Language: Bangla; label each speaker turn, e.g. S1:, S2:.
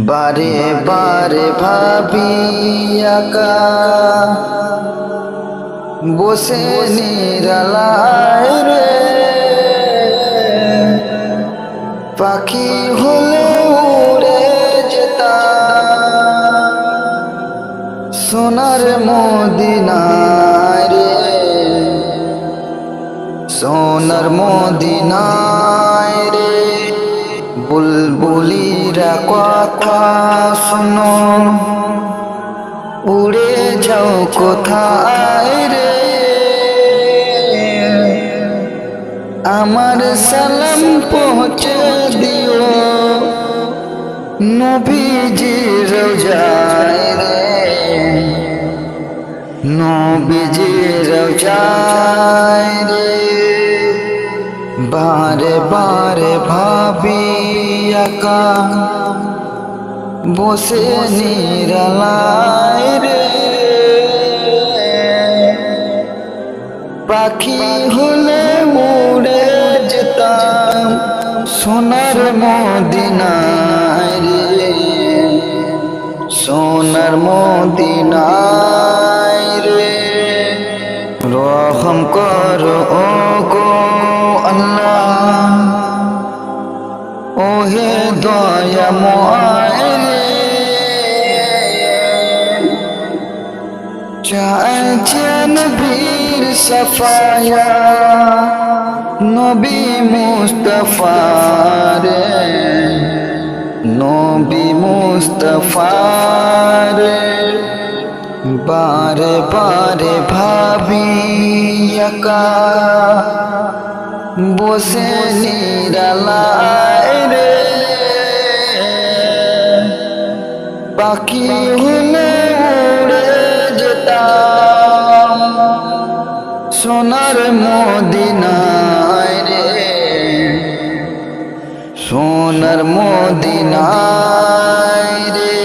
S1: বারে বারে ভাবি একা বসে নিরালায় রে, পাখি হলে উড়ে যেতাম সোনার মদিনায় রে, সোনার মদিনায় রে। বুলবুলিরা কথা শোনো, উড়ে যাও কোথায় রে, আমার সালাম পৌঁছে দিও নবীজির রওজায় রে, নবীজির রওজায় রে। বারে বারে ভাবি একা বসে নিরালায় রে, পাখি হলে উড়ে যেতাম সোনার মদিনায় রে, সোনার মদিনায় রে। রহম করো ও গো আল্লাহ, ওহে দয়াময় রে, চাইছেন বীর সাফায়া নবী মুস্তাফা রে, নবী মুস্তাফা রে। বারে বারে ভাবি একা বসে নিরালায় রে, পাখি হলে উড়ে যেতাম সোনার মদিনায় রে, সোনার মদিনায় রে।